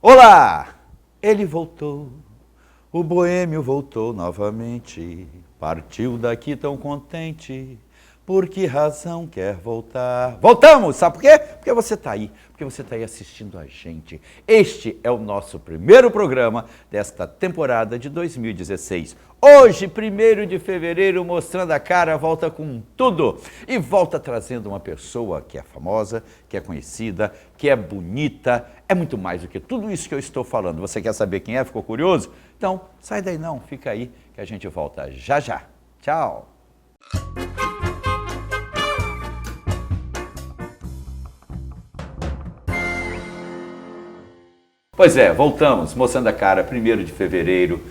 Olá! Ele voltou, o boêmio voltou novamente, partiu daqui tão contente, por que razão quer voltar? Voltamos! Sabe por quê? Porque você está aí, assistindo a gente. Este é o nosso primeiro programa desta temporada de 2016. Hoje, 1º de fevereiro, Mostrando a Cara, volta com tudo. E volta trazendo uma pessoa que é famosa, que é conhecida, que é bonita. É muito mais do que tudo isso que eu estou falando. Você quer saber quem é? Ficou curioso? Então, sai daí não, fica aí que a gente volta já já. Tchau! Pois é, voltamos, Mostrando a Cara, 1º de fevereiro,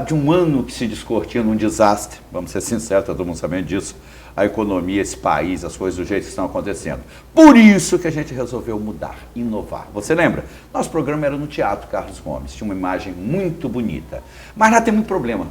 de um ano que se descortina num desastre, vamos ser sinceros, todo mundo sabendo disso, a economia, esse país, as coisas do jeito que estão acontecendo. Por isso que a gente resolveu mudar, inovar. Você lembra? Nosso programa era no Teatro Carlos Gomes, tinha uma imagem muito bonita, mas lá tem muito problema.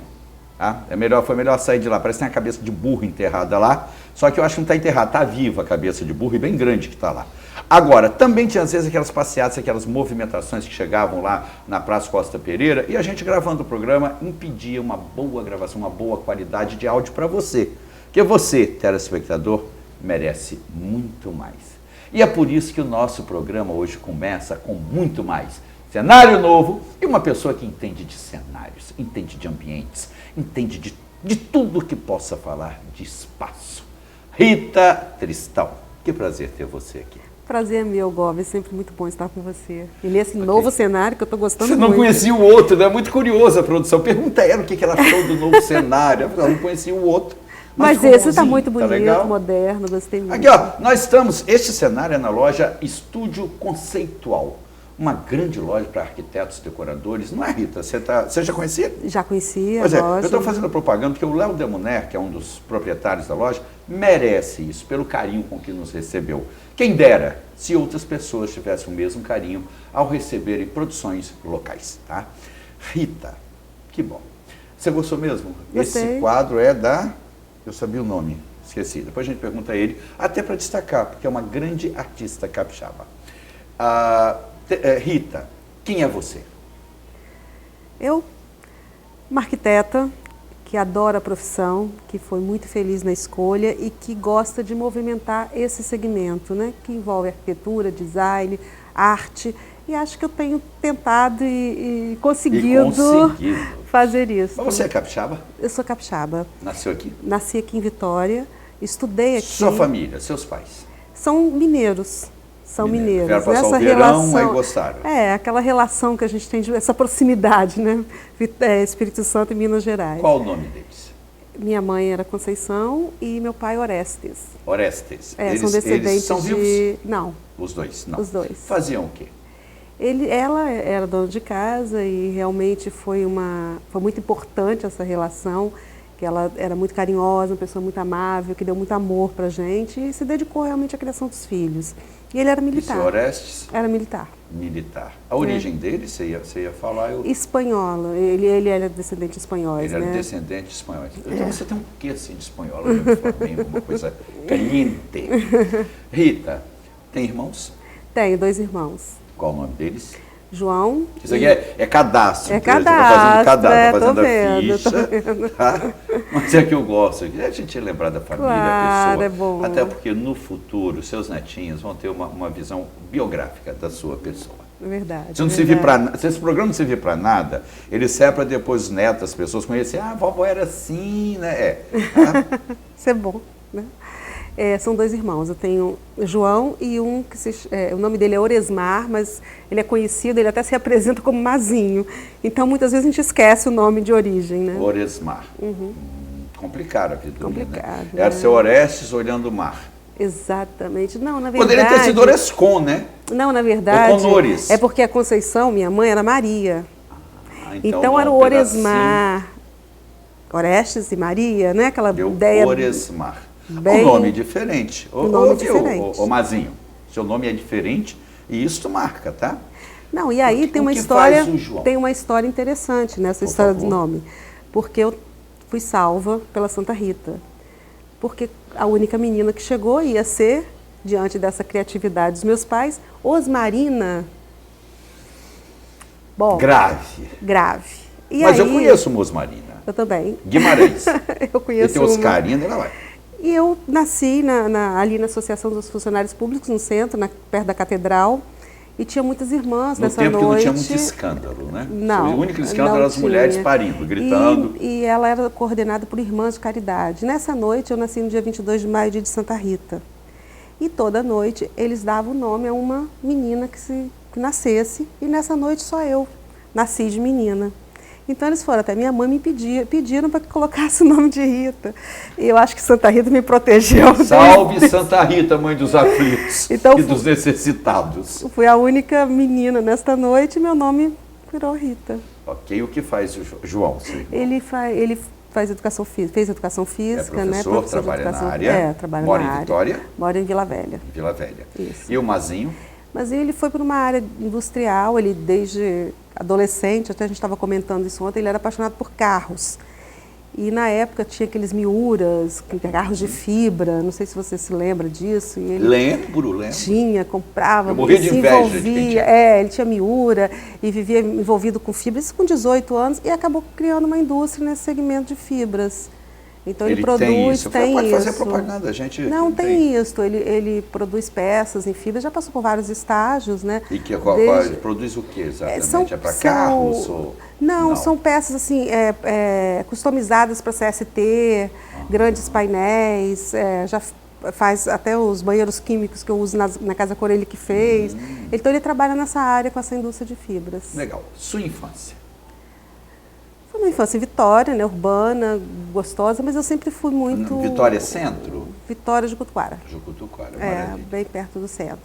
Tá? Foi melhor sair de lá, parece que tem a cabeça de burro enterrada lá, só que eu acho que não está enterrada, está viva a cabeça de burro e bem grande que está lá. Agora, também tinha às vezes aquelas passeatas, aquelas movimentações que chegavam lá na Praça Costa Pereira e a gente gravando o programa impedia uma boa gravação, uma boa qualidade de áudio para você. Porque você, telespectador, merece muito mais. E é por isso que o nosso programa hoje começa com muito mais. Cenário novo e uma pessoa que entende de cenários, entende de ambientes, entende de tudo que possa falar de espaço. Rita Tristão, que prazer ter você aqui. Prazer é meu, Gob, é sempre muito bom estar com você. E nesse novo cenário que eu estou gostando muito. Você não conhecia o outro, né? É muito curiosa a produção. Pergunta a ela o que ela achou do novo cenário. Eu não conhecia o outro. Mas esse está muito bonito, tá moderno, gostei muito. Aqui, ó, nós estamos, este cenário é na loja Estúdio Conceitual. Uma grande loja para arquitetos, decoradores. Não é, Rita? Você já conhecia? Já conhecia, pois é, loja. Eu estou fazendo propaganda porque o Léo Demoner, que é um dos proprietários da loja, merece isso, pelo carinho com que nos recebeu. Quem dera se outras pessoas tivessem o mesmo carinho ao receberem produções locais, tá? Rita, que bom. Você gostou mesmo? Gostei. Esse quadro é da... Eu sabia o nome, esqueci. Depois a gente pergunta a ele, até para destacar, porque é uma grande artista capixaba. Rita, quem é você? Eu, uma arquiteta que adora a profissão, que foi muito feliz na escolha e que gosta de movimentar esse segmento, né? Que envolve arquitetura, design, arte. E acho que eu tenho tentado e conseguido fazer isso. Mas você é capixaba? Eu sou capixaba. Nasceu aqui? Nasci aqui em Vitória, estudei aqui. Sua família, seus pais? São mineiros. São mineiros. Vieram passar o verão, aí gostaram. É, aquela relação que a gente tem, essa proximidade, né? Espírito Santo e Minas Gerais. Qual o nome deles? Minha mãe era Conceição e meu pai Orestes. Orestes. São descendentes eles são vivos? Não. Os dois? Não. Os dois. Faziam o quê? Ela era dona de casa e realmente foi muito importante essa relação, que ela era muito carinhosa, uma pessoa muito amável, que deu muito amor pra gente e se dedicou realmente à criação dos filhos. E ele era militar. E seu Orestes? Era militar. Militar. A origem dele, você ia falar? Espanhola. Ele era descendente de espanhóis, Ele né? era descendente de espanhóis. Então você tem um quê assim de espanhola, uma coisa caliente. Rita, tem irmãos? Tenho 2 irmãos. Qual o nome deles? João. Isso aqui é cadastro. É cadastro, fazendo vendo, a ficha. Tá? Mas é que eu gosto. A gente lembrar da família, claro, a pessoa. É bom. Até porque no futuro, seus netinhos vão ter uma visão biográfica da sua pessoa. É verdade. Se, não servir se esse programa não servir para nada, ele serve para depois os netos, as pessoas conhecerem. A vovó era assim, né? Tá? Isso é bom, né? São 2 irmãos, eu tenho João e um que o nome dele é Oresmar, mas ele é conhecido, ele até se apresenta como Mazinho. Então muitas vezes a gente esquece o nome de origem, né? Oresmar. Uhum. Complicado a vida. Complicado. Né? Era seu Orestes olhando o mar. Exatamente. Não, na verdade... Poderia ter sido Orescon, né? Não, na verdade... Honores. É porque a Conceição, minha mãe, era Maria. Então era o Oresmar. Orestes e Maria, né? Aquela ideia... Oresmar. Um nome diferente. Ô Mazinho, seu nome é diferente e isso marca, tá? Não, e aí tem uma história interessante nessa história do nome. Porque eu fui salva pela Santa Rita. Porque a única menina que chegou ia ser, diante dessa criatividade dos meus pais, Osmarina. Bom, Grave. grave. E Mas aí, eu conheço Mosmarina. Eu também. Guimarães. Eu conheço E tem Oscarina, ela vai. E eu nasci ali na Associação dos Funcionários Públicos, no centro, perto da Catedral, e tinha muitas irmãs No nessa tempo noite. que não tinha muito escândalo, né? Não. O único escândalo não era as tinha. mulheres parindo, gritando. E ela era coordenada por irmãs de caridade. Nessa noite, eu nasci no dia 22 de maio, dia de Santa Rita. E toda noite, eles davam o nome a uma menina que nascesse, e nessa noite só eu nasci de menina. Então eles foram até minha mãe me pediram para que colocasse o nome de Rita. E eu acho que Santa Rita me protegeu. Salve Santa Rita, mãe dos aflitos Então, e dos necessitados. Fui a única menina nesta noite e meu nome virou Rita. Ok, o que faz o João? Ele faz educação física, fez educação física, é professor, professor trabalha de educação, na área, trabalha mora na em área. Vitória? Mora em Vila Velha. Vila Velha. Isso. E o Mazinho? Mas ele foi para uma área industrial, ele desde adolescente, até a gente estava comentando isso ontem, ele era apaixonado por carros. E na época tinha aqueles Miuras, carros de fibra, não sei se você se lembra disso. E ele Lembro. tinha, comprava, Eu morria de se inveja de quem envolvia. tinha. Ele tinha Miura e vivia envolvido com fibras, isso com 18 anos, e acabou criando uma indústria nesse segmento de fibras. Então ele produz, tem isso. Pode fazer isso. propaganda, a gente Não tem isso. Ele produz peças em fibra, já passou por vários estágios, né? E produz o que exatamente? É para carros? Não, são peças assim, customizadas para CST, grandes painéis, já faz até os banheiros químicos que eu uso na Casa Corelli que fez. Então ele trabalha nessa área com essa indústria de fibras. Legal. Sua infância? Foi uma infância em Vitória, né, urbana, gostosa, mas eu sempre fui muito... Vitória Centro? Vitória de Jucutuara. Jucutuara, maravilha. Bem perto do centro.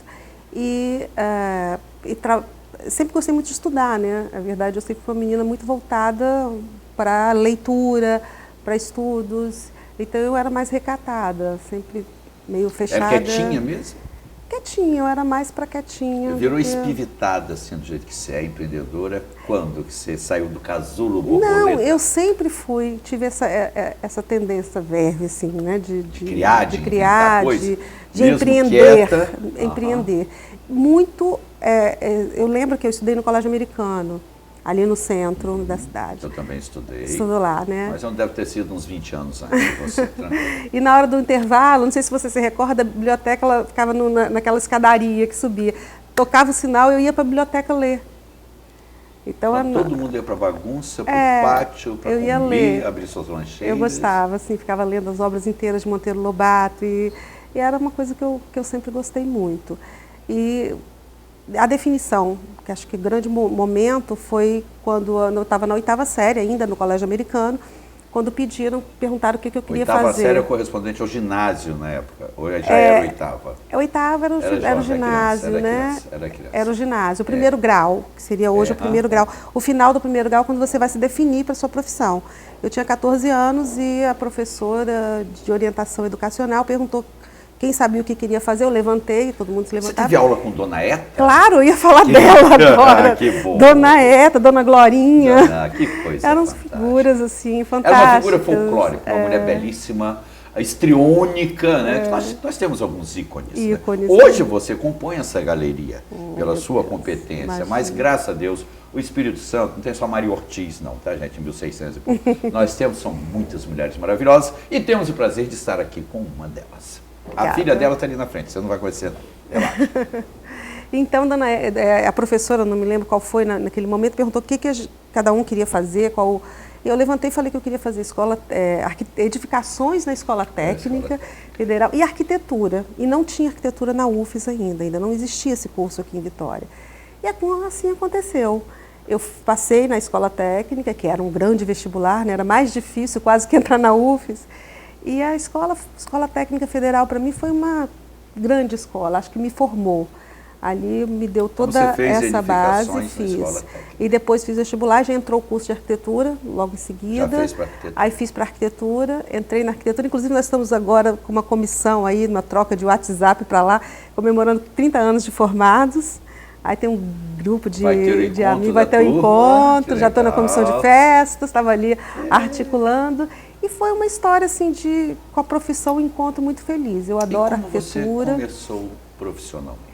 Sempre gostei muito de estudar, né? Na verdade, eu sempre fui uma menina muito voltada para leitura, para estudos. Então, eu era mais recatada, sempre meio fechada. Era quietinha mesmo? Quietinha, eu era mais para quietinha. Virou espivitada, assim, do jeito que você é empreendedora, quando que você saiu do casulo borboleta? Não, eu sempre tive essa tendência verve, assim, né? De criar, de empreender. Muito, eu lembro que eu estudei no Colégio Americano, ali no centro da cidade. Eu também estudei. Estudou lá, né? Mas não deve ter sido uns 20 anos antes de você. E na hora do intervalo, não sei se você se recorda, a biblioteca ela ficava naquela escadaria que subia. Tocava o sinal, eu ia para a biblioteca ler. Então, todo mundo ia para a bagunça, para o pátio, para comer, abrir suas lancheiras. Eu gostava, assim, ficava lendo as obras inteiras de Monteiro Lobato e era uma coisa que eu sempre gostei muito. E a definição, que acho que o grande momento foi quando eu estava na 8ª série ainda, no Colégio Americano, quando perguntaram o que eu queria fazer. 8ª série é correspondente ao ginásio na época, ou já era 8ª? A 8ª era o ginásio, né? Era criança. Era o ginásio, o primeiro grau, que seria hoje o primeiro grau. O final do primeiro grau, quando você vai se definir para a sua profissão. Eu tinha 14 anos e a professora de orientação educacional perguntou quem sabia o que queria fazer, eu levantei, todo mundo se levantava. Você teve aula com Dona Eta? Claro, eu ia falar dela agora. Que bom. Dona Eta, Dona Glorinha. Que coisa Eram fantástica. Figuras assim, fantásticas. Era uma figura folclórica, uma mulher belíssima, histriônica, né? Nós temos alguns ícones. Ícones, né? Hoje você compõe essa galeria pela sua competência, imagina. Mas graças a Deus, o Espírito Santo, não tem só Maria Ortiz não, tá gente, em 1600 e pouco. São muitas mulheres maravilhosas e temos o prazer de estar aqui com uma delas. Obrigada. A filha dela está ali na frente, você não vai conhecer, relaxa. Então, a professora, não me lembro qual foi naquele momento, perguntou o que cada um queria fazer, eu levantei e falei que eu queria fazer edificações na Escola Técnica Federal e arquitetura. E não tinha arquitetura na UFES ainda não existia esse curso aqui em Vitória. E assim aconteceu. Eu passei na Escola Técnica, que era um grande vestibular, né? Era mais difícil quase que entrar na UFES. E a Escola Técnica Federal, para mim, foi uma grande escola, acho que me formou. Ali me deu toda essa base, fiz. E depois fiz vestibular, já entrou o curso de arquitetura, logo em seguida. Já fez para arquitetura? Aí fiz para arquitetura, entrei na arquitetura. Inclusive, nós estamos agora com uma comissão aí, uma troca de WhatsApp para lá, comemorando 30 anos de formados. Aí tem um grupo de amigos, vai ter um encontro, já estou na comissão de festas, estava ali articulando. E foi uma história assim com a profissão, um encontro muito feliz. Eu adoro arquitetura. Você começou profissionalmente?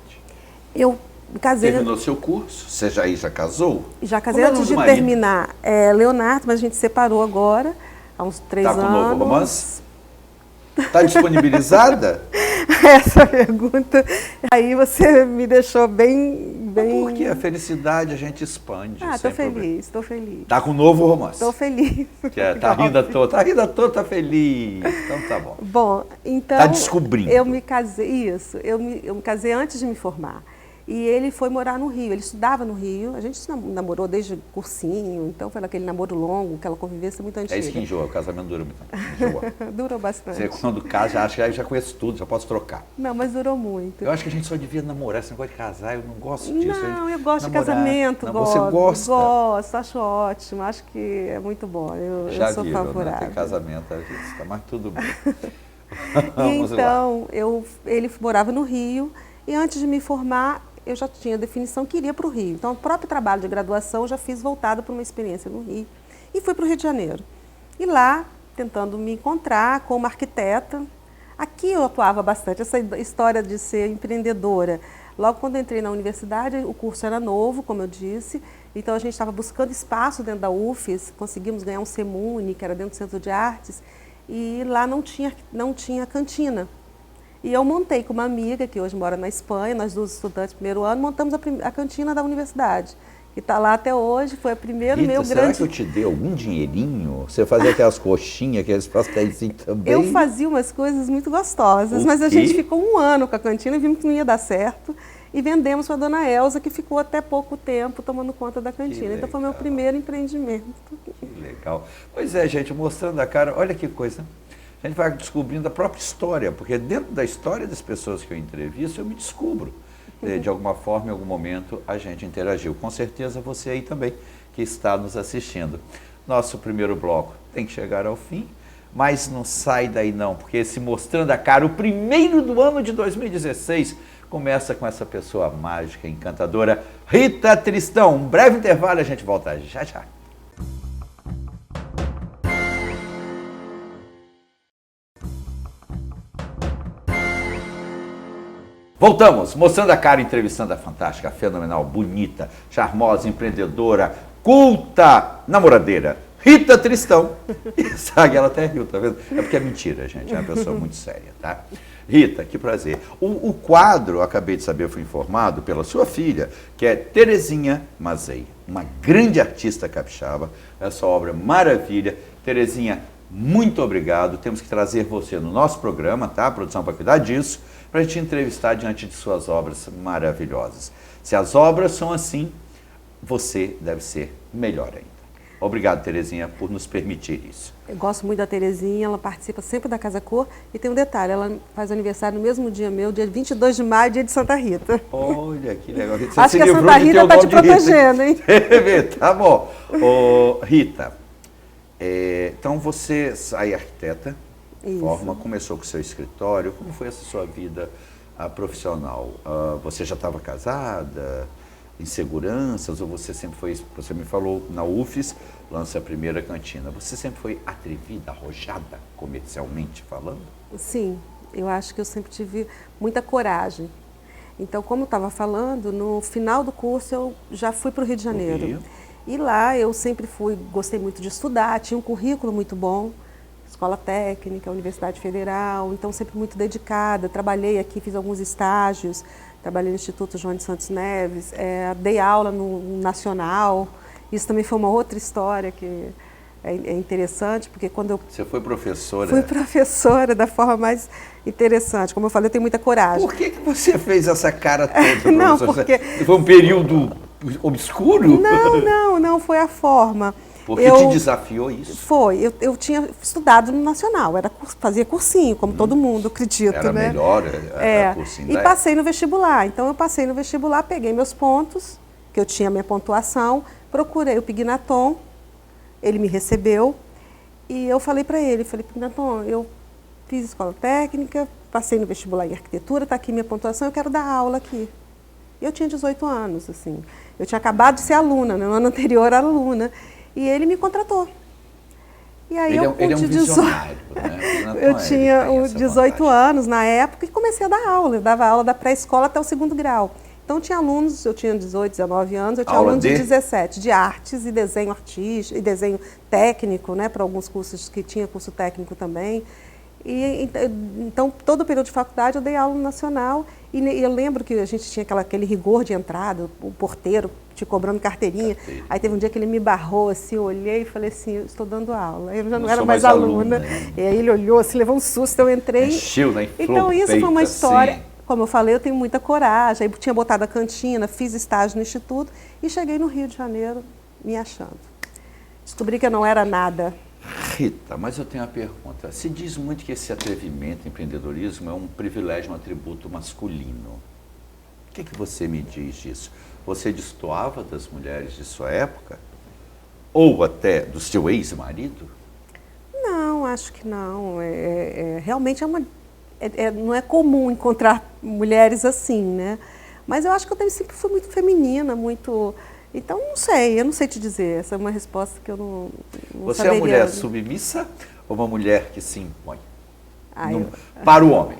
Eu Me casei. Terminou seu curso? Você já casou? Já casei Como é o antes nome de do marido? terminar. Leonardo, mas a gente separou agora, há uns 3 anos. Tá com um novo romance? Tá disponibilizada? Essa pergunta, aí você me deixou bem... Porque a felicidade a gente expande. Tô feliz, estou feliz. Tá com um novo romance? Estou feliz. Tá rindo à toa, tá feliz. Então tá bom. Bom, então... Tá descobrindo. Eu me casei, eu me casei antes de me formar. E ele foi morar no Rio, ele estudava no Rio, a gente namorou desde cursinho, então foi aquele namoro longo, aquela convivência muito antiga. É isso que enjoa, o casamento dura muito. Enjoa. Durou bastante. Você quando casa, já acha que já conheço tudo, já posso trocar. Não, mas durou muito. Eu acho que a gente só devia namorar, esse negócio de casar, eu não gosto disso. Não, eu gosto namorar. de casamento, Não, gosto. você gosta? Gosto, acho ótimo, acho que é muito bom, eu sou viram, favorável. Né? Tem casamento, tá, mas tudo bem. E então, ele morava no Rio, e antes de me formar, eu já tinha definição que iria para o Rio. Então, o próprio trabalho de graduação eu já fiz voltado para uma experiência no Rio. E fui para o Rio de Janeiro. E lá, tentando me encontrar como arquiteta. Aqui eu atuava bastante, essa história de ser empreendedora. Logo quando eu entrei na universidade, o curso era novo, como eu disse. Então, a gente estava buscando espaço dentro da UFES, conseguimos ganhar um CEMUNI, que era dentro do Centro de Artes. E lá não tinha cantina. E eu montei com uma amiga, que hoje mora na Espanha, nós duas estudantes do primeiro ano, montamos a cantina da universidade. E está lá até hoje, foi a primeira Rita, meu será grande... que eu te dei algum dinheirinho? Você fazia aquelas coxinhas, aqueles pastéis também? Eu fazia umas coisas muito gostosas, mas a gente ficou 1 ano com a cantina e vimos que não ia dar certo. E vendemos para a dona Elza, que ficou até pouco tempo tomando conta da cantina. Então foi meu primeiro empreendimento. Que legal. Pois é, gente, mostrando a cara, olha que coisa. A gente vai descobrindo a própria história, porque dentro da história das pessoas que eu entrevisto, eu me descubro. De alguma forma, em algum momento, a gente interagiu. Com certeza você aí também, que está nos assistindo. Nosso primeiro bloco tem que chegar ao fim, mas não sai daí não, porque esse Mostrando a Cara, o primeiro do ano de 2016, começa com essa pessoa mágica, encantadora, Rita Tristão. Um breve intervalo, a gente volta já já. Voltamos, Mostrando a Cara, entrevistando a fantástica, fenomenal, bonita, charmosa, empreendedora, culta, namoradeira, Rita Tristão. E sabe, ela até riu, tá vendo? É porque é mentira, gente, é uma pessoa muito séria, tá? Rita, que prazer. O quadro, acabei de saber, fui informado pela sua filha, que é Terezinha Mazei, uma grande artista capixaba, essa obra maravilha. Terezinha, muito obrigado, temos que trazer você no nosso programa, tá? A produção vai cuidar disso, para a gente entrevistar diante de suas obras maravilhosas. Se as obras são assim, você deve ser melhor ainda. Obrigado, Terezinha, por nos permitir isso. Eu gosto muito da Terezinha, ela participa sempre da Casa Cor. E tem um detalhe, ela faz aniversário no mesmo dia meu, dia 22 de maio, dia de Santa Rita. Olha, que legal. Você acho que a Santa Rita está te protegendo, hein? Tá bom. Ô, Rita, então você sai arquiteta, começou com o seu escritório. Como foi essa sua vida profissional? Você já estava casada, inseguranças, ou você sempre foi, você me falou, na UFES, lança a primeira cantina. Você sempre foi atrevida, arrojada, comercialmente falando? Sim, eu acho que eu sempre tive muita coragem. Então, como eu estava falando, no final do curso eu já fui para o Rio de Janeiro. E lá eu sempre gostei muito de estudar, tinha um currículo muito bom, escola técnica, Universidade Federal, então sempre muito dedicada. Trabalhei aqui, fiz alguns estágios, trabalhei no Instituto João de Santos Neves, dei aula no Nacional. Isso também foi uma outra história que é interessante, porque quando eu... Você foi professora? Fui professora da forma mais interessante. Como eu falei, eu tenho muita coragem. Por que você fez essa cara toda? Não, porque... Foi um período obscuro? Não, foi a forma. Porque te desafiou isso? Foi. Eu tinha estudado no Nacional, fazia cursinho, como todo mundo, acredito. Era né? Melhor cursinho. E passei no vestibular. Então, eu passei no vestibular, peguei meus pontos, que eu tinha minha pontuação, procurei o Pignaton, ele me recebeu, e eu falei para ele, Pignaton, eu fiz escola técnica, passei no vestibular em arquitetura, está aqui minha pontuação, eu quero dar aula aqui. Eu tinha 18 anos, assim. Eu tinha acabado de ser aluna, no ano anterior era aluna. E ele me contratou. E aí ele é um visionário, né? Eu tinha 18 anos na época e comecei a dar aula. Eu dava aula da pré-escola até o 2º grau. Então tinha alunos, eu tinha 18, 19 anos, eu tinha Aula alunos de de? 17, de artes e desenho artístico, e desenho técnico, né, para alguns cursos que tinha curso técnico também. Então, todo o período de faculdade eu dei aula no Nacional e eu lembro que a gente tinha aquele rigor de entrada, o porteiro te cobrando carteirinha. Aí teve um dia que ele me barrou assim, eu olhei e falei assim, eu estou dando aula. Eu já não era mais aluna. E aí ele olhou assim, levou um susto, eu entrei. Encheu, né? Então isso foi uma história, assim. como eu falei, eu tenho muita coragem. Aí tinha botado a cantina, fiz estágio no Instituto e cheguei no Rio de Janeiro me achando. Descobri que eu não era nada. Rita, mas eu tenho uma pergunta. Se diz muito que esse atrevimento, empreendedorismo, é um privilégio, um atributo masculino. O que você me diz disso? Você destoava das mulheres de sua época? Ou até do seu ex-marido? Não, acho que não. Realmente não é comum encontrar mulheres assim, né? Mas eu acho que eu sempre fui muito feminina, muito... Então, eu não sei te dizer. Essa é uma resposta que eu não Você saberia. é uma mulher submissa ou uma mulher que se impõe? Eu... Para o homem?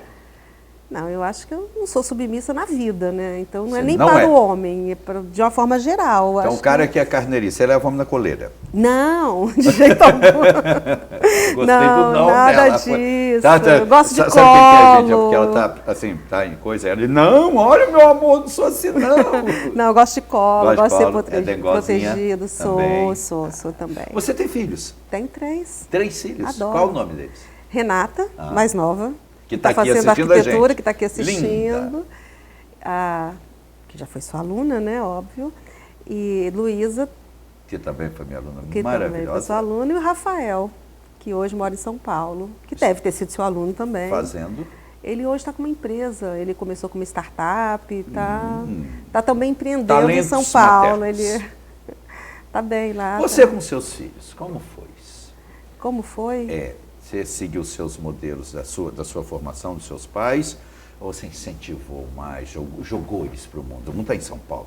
Não, eu acho que eu não sou submissa na vida, né? Então, não é Você nem não para é. o homem, é de uma forma geral. Então, acho o cara que é carneirista, você leva o homem na coleira. Não, de jeito algum. Gostei não, do não nada dela. disso. Tá, eu gosto de sabe colo. o que é, gente? É porque ela tá, assim, tá em coisa. Ela diz, não, olha, meu amor, não sou assim, não. Não, eu gosto de colo, gosto de ser dengozinha protegido. também. Sou também. Você tem filhos? Tenho 3. 3 filhos? Adoro. Qual o nome deles? Renata, mais nova, Que tá aqui fazendo assistindo a arquitetura, gente. que está aqui assistindo. Linda. Que já foi sua aluna, né, óbvio. E Luísa, Que também foi minha aluna que também foi maravilhosa. sua aluna. E o Rafael, que hoje mora em São Paulo, que deve ter sido seu aluno também. Fazendo. Ele hoje está com uma empresa, ele começou com uma startup, está também empreendendo em Talentos São Paulo. maternos. Ele está bem lá. Você com seus filhos, como foi? Como foi? Você seguiu os seus modelos da sua formação, dos seus pais, ou você incentivou mais, jogou eles para o mundo? Não está em São Paulo.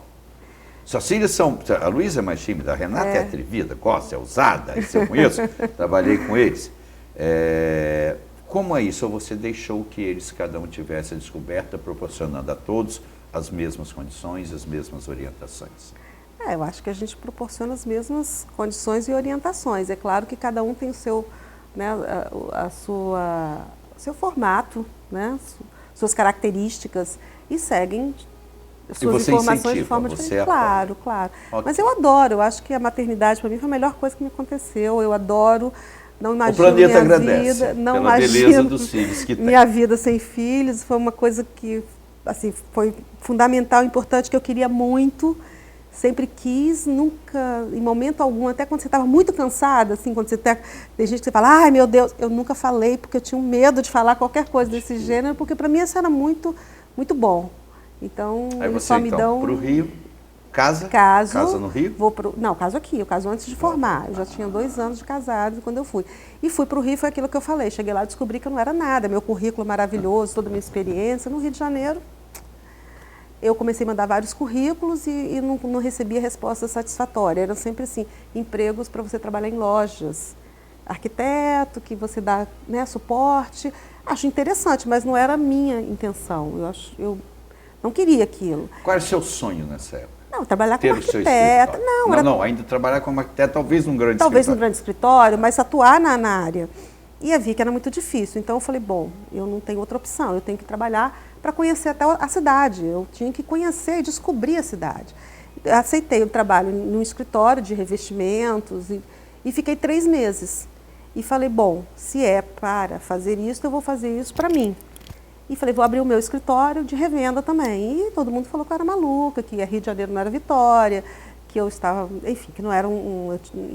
Suas filhas são... A Luísa é mais tímida, a Renata é atrevida, gosta, é ousada, isso eu conheço, trabalhei com eles. Como é isso? Ou você deixou que eles, cada um tivesse a descoberta, proporcionando a todos as mesmas condições, as mesmas orientações? Eu acho que a gente proporciona as mesmas condições e orientações. É claro que cada um tem o seu, né, seu formato, né, suas características e seguem suas informações de forma diferente. Claro, claro. Okay. Mas eu adoro, eu acho que a maternidade para mim foi a melhor coisa que me aconteceu. Eu adoro, não imagino o planeta minha agradece vida, não pela imagino beleza dos filhos que tem. Minha vida sem filhos, foi uma coisa que assim, foi fundamental, importante, que eu queria muito. Sempre quis, nunca, em momento algum, até quando você estava muito cansada, assim, quando tem gente que você fala, ai meu Deus, eu nunca falei porque eu tinha um medo de falar qualquer coisa desse gênero, porque para mim isso era muito, muito bom. Então, aí eles você, só me dão... para o Rio, casa no Rio? Não, caso aqui, eu caso antes de formar. Eu já tinha 2 anos de casado quando eu fui. E fui para o Rio, foi aquilo que eu falei, cheguei lá e descobri que eu não era nada, meu currículo maravilhoso, toda a minha experiência no Rio de Janeiro. Eu comecei a mandar vários currículos e não recebia resposta satisfatória. Eram sempre assim, empregos para você trabalhar em lojas. Arquiteto, que você dá, né, suporte. Acho interessante, mas não era a minha intenção. Eu não queria aquilo. Qual era o seu sonho nessa época? Não, trabalhar como arquiteta. Não, ainda trabalhar como arquiteta, talvez num grande escritório. Talvez num grande escritório, mas atuar na área. E eu vi que era muito difícil. Então eu falei, bom, eu não tenho outra opção, eu tenho que trabalhar para conhecer até a cidade. Eu tinha que conhecer e descobrir a cidade. Eu aceitei o trabalho num escritório de revestimentos e fiquei 3 meses. E falei, bom, se é para fazer isso, eu vou fazer isso para mim. E falei, vou abrir o meu escritório de revenda também. E todo mundo falou que eu era maluca, que Rio de Janeiro não era Vitória, que eu estava, enfim, que não era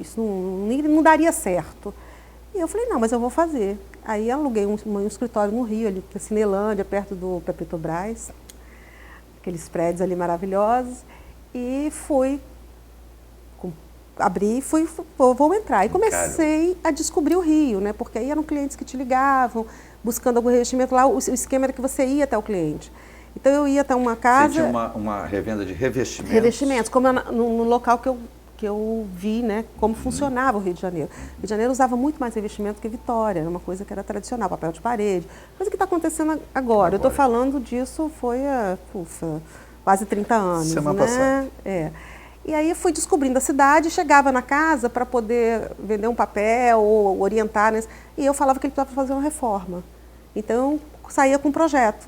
isso não daria certo. E eu falei, não, mas eu vou fazer. Aí aluguei um escritório no Rio, ali na Cinelândia, perto do Petrobras, aqueles prédios ali maravilhosos, e abri e vou entrar. E comecei a descobrir o Rio, né? Porque aí eram clientes que te ligavam, buscando algum revestimento lá, o esquema era que você ia até o cliente. Então eu ia até uma casa... Você tinha uma revenda de revestimentos? Revestimentos, como no local que eu vi, né, como funcionava o Rio de Janeiro. O Rio de Janeiro usava muito mais revestimento que Vitória, era uma coisa que era tradicional, papel de parede, coisa que está acontecendo agora. Eu estou falando disso, foi quase 30 anos. Semana né? passada. É. E aí eu fui descobrindo a cidade, chegava na casa para poder vender um papel ou orientar, né? E eu falava que ele precisava fazer uma reforma. Então, eu saía com um projeto.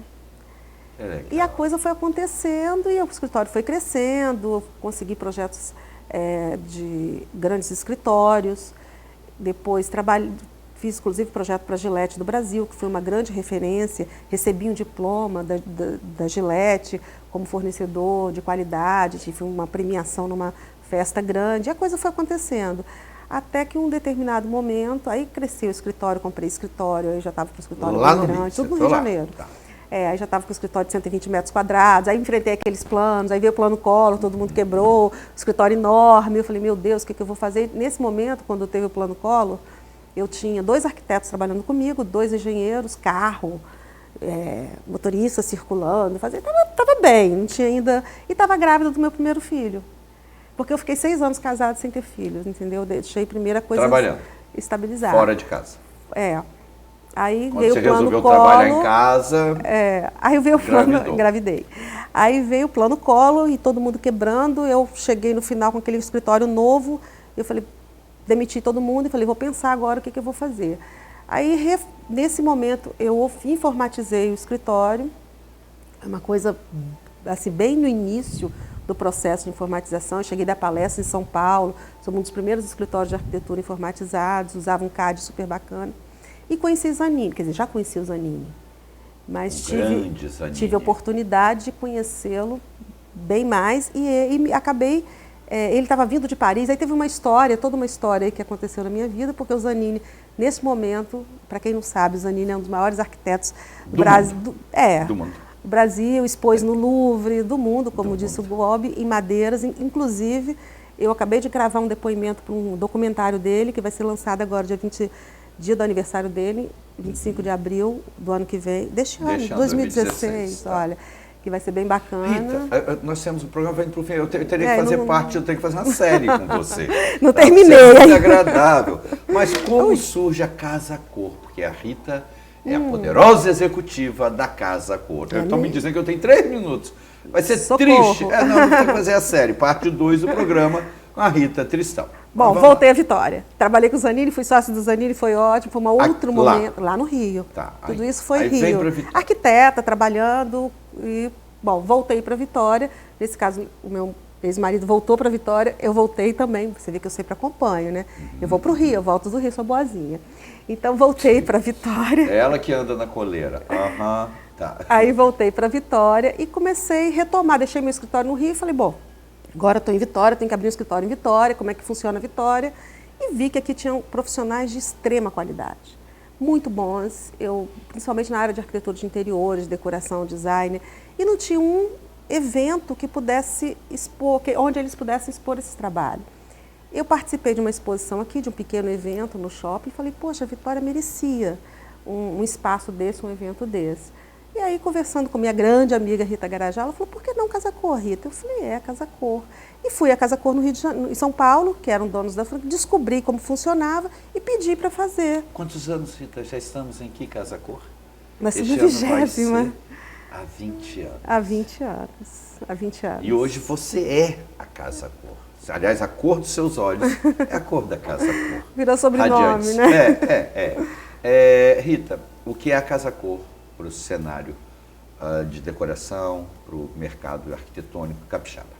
E a coisa foi acontecendo e o escritório foi crescendo, consegui projetos de grandes escritórios. Depois fiz inclusive projeto para a Gillette do Brasil, que foi uma grande referência. Recebi um diploma da Gillette como fornecedor de qualidade, tive uma premiação numa festa grande. E a coisa foi acontecendo. Até que em um determinado momento, aí cresceu o escritório, comprei escritório, aí já estava com o escritório lá bem no grande, Rio, tudo no Rio de Janeiro. Tá. Aí já estava com o escritório de 120 metros quadrados, aí enfrentei aqueles planos, aí veio o plano Collor, todo mundo quebrou, o escritório enorme, eu falei, meu Deus, o que eu vou fazer? Nesse momento, quando teve o plano Collor, eu tinha 2 arquitetos trabalhando comigo, 2 engenheiros, carro, motorista circulando, estava bem, não tinha ainda... E estava grávida do meu primeiro filho, porque eu fiquei 6 anos casada sem ter filhos, entendeu? Deixei primeiro a coisa Trabalhando. Estabilizada. Fora de casa. Aí Quando veio você o plano resolveu Collor, trabalhar em casa, aí veio o plano, engravidou. engravidei. Aí veio o plano Collor e todo mundo quebrando, eu cheguei no final com aquele escritório novo, eu falei, demiti todo mundo e falei, vou pensar agora o que eu vou fazer. Aí, nesse momento, eu informatizei o escritório, é uma coisa, assim, bem no início do processo de informatização. Eu cheguei da palestra em São Paulo, sou um dos primeiros escritórios de arquitetura informatizados, usava um CAD super bacana. E conheci o Zanini, quer dizer, já conheci o Zanini, mas tive a oportunidade de conhecê-lo bem mais e acabei, ele estava vindo de Paris, aí teve uma história, toda uma história que aconteceu na minha vida, porque o Zanini, nesse momento, para quem não sabe, o Zanini é um dos maiores arquitetos do Brasil. Do mundo. O Brasil expôs no Louvre, do mundo, como disse o Bob, em madeiras, inclusive, eu acabei de gravar um depoimento para um documentário dele, que vai ser lançado agora, dia do aniversário dele, 25 de abril do ano que vem, deste ano, 2016, tá. Olha, que vai ser bem bacana. Rita, nós temos um programa indo para o fim, eu teria que fazer parte, eu tenho que fazer uma série com você. Não terminei. É muito agradável. Mas como surge a Casa Cor? Porque a Rita é a poderosa executiva da Casa Cor. Estão me dizendo que eu tenho 3 minutos. Vai ser triste. Não, tem que fazer a série, parte 2 do programa com a Rita Tristão. Bom, voltei à Vitória. Trabalhei com o Zanini, fui sócio do Zanini, foi ótimo, foi um outro momento. Lá no Rio. Tá, tudo isso foi Rio. Arquiteta, trabalhando e, bom, voltei para Vitória. Nesse caso, o meu ex-marido voltou para Vitória, eu voltei também. Você vê que eu sempre acompanho, né? Eu vou para o Rio, eu volto do Rio, sou boazinha. Então, voltei para Vitória. É ela que anda na coleira. Tá. Aí voltei para Vitória e comecei a retomar. Deixei meu escritório no Rio e falei, bom, agora estou em Vitória, tenho que abrir um escritório em Vitória, como é que funciona a Vitória? E vi que aqui tinham profissionais de extrema qualidade, muito bons, principalmente na área de arquitetura de interiores, decoração, design, e não tinha um evento que pudesse expor, onde eles pudessem expor esse trabalho. Eu participei de uma exposição aqui, de um pequeno evento no shopping, e falei, poxa, a Vitória merecia um espaço desse, um evento desse. E aí, conversando com minha grande amiga Rita Garajá, ela falou, por que não Casa Cor, Rita? Eu falei, Casa Cor. E fui à Casa Cor no Rio de Janeiro, em São Paulo, que eram donos da franquia, descobri como funcionava e pedi para fazer. Quantos anos, Rita, já estamos em que Casa Cor? Na 20ª. Há 20 anos. Há 20 anos. Há 20 anos. E hoje você é a Casa Cor. Aliás, a cor dos seus olhos é a cor da Casa Cor. Virou sobrenome, Radiantes. né? Rita, o que é a Casa Cor para o cenário de decoração, para o mercado arquitetônico capixaba?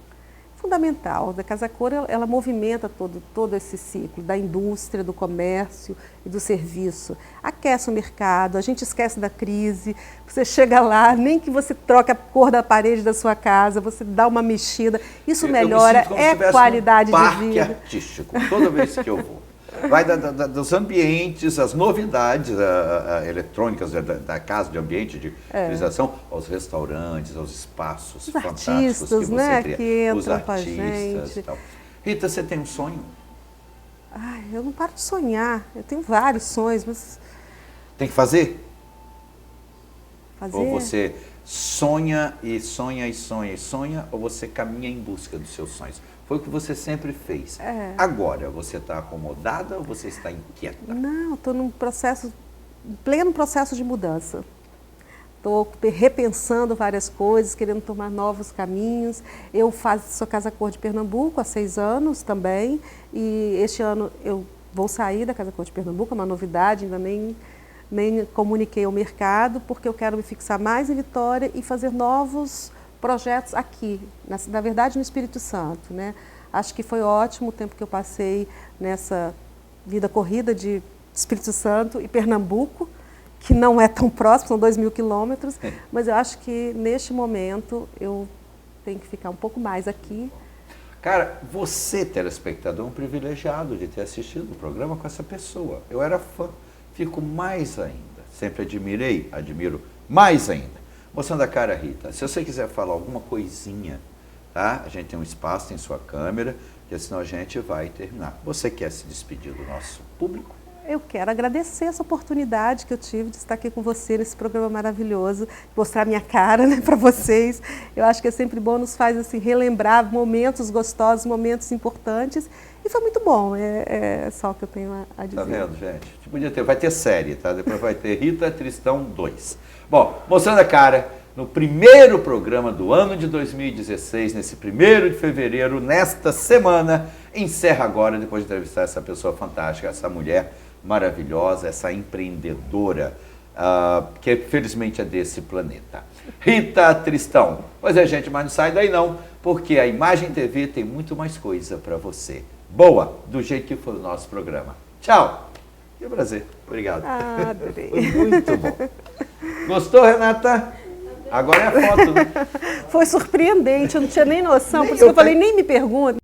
Fundamental. A Casa Cor, ela movimenta todo esse ciclo da indústria, do comércio e do serviço. Aquece o mercado, a gente esquece da crise, você chega lá, nem que você troque a cor da parede da sua casa, você dá uma mexida, isso melhora, qualidade de vida. Parque artístico, toda vez que eu vou. Vai dos ambientes, as novidades eletrônicas da casa, de ambiente de utilização, aos restaurantes, aos espaços fantásticos artistas, que você né, cria. que Os entram com a artistas gente. e tal. Rita, você tem um sonho? Eu não paro de sonhar, eu tenho vários sonhos, mas... Tem que fazer? Fazer? Ou você sonha e sonha e sonha e sonha, ou você caminha em busca dos seus sonhos? Foi o que você sempre fez. Agora, você está acomodada ou você está inquieta? Não, estou pleno processo de mudança. estou repensando várias coisas, querendo tomar novos caminhos. Eu sou Casa Cor de Pernambuco há 6 anos também, e este ano eu vou sair da Casa Cor de Pernambuco, é uma novidade, ainda nem comuniquei ao mercado, porque eu quero me fixar mais em Vitória e fazer novos projetos aqui, na verdade no Espírito Santo, né? Acho que foi ótimo o tempo que eu passei nessa vida corrida de Espírito Santo e Pernambuco, que não é tão próximo, são 2.000 quilômetros, mas eu acho que neste momento eu tenho que ficar um pouco mais aqui. Cara, você, telespectador, é um privilegiado de ter assistido o programa com essa pessoa. Eu era fã, fico mais ainda. Sempre admirei, admiro mais ainda. Mostrando a cara, Rita, se você quiser falar alguma coisinha, tá? A gente tem um espaço, tem sua câmera, porque senão a gente vai terminar. Você quer se despedir do nosso público? Eu quero agradecer essa oportunidade que eu tive de estar aqui com você nesse programa maravilhoso, mostrar minha cara, né, para vocês. Eu acho que é sempre bom, nos faz assim, relembrar momentos gostosos, momentos importantes. E foi muito bom, é só o que eu tenho a dizer. Tá vendo, gente? Podia ter, vai ter série, tá? Depois vai ter Rita Tristão 2. Bom, mostrando a cara, no primeiro programa do ano de 2016, nesse 1º de fevereiro, nesta semana, encerra agora, depois de entrevistar essa pessoa fantástica, essa mulher maravilhosa, essa empreendedora, que felizmente é desse planeta. Rita Tristão. Pois é, gente, mas não sai daí não, porque a Imagem TV tem muito mais coisa para você. Boa, do jeito que foi o nosso programa. Tchau. Que prazer. Obrigado. Adorei. Foi muito bom. Gostou, Renata? Agora é a foto, né? Foi surpreendente, eu não tinha nem noção, por isso que eu falei, nem me pergunta.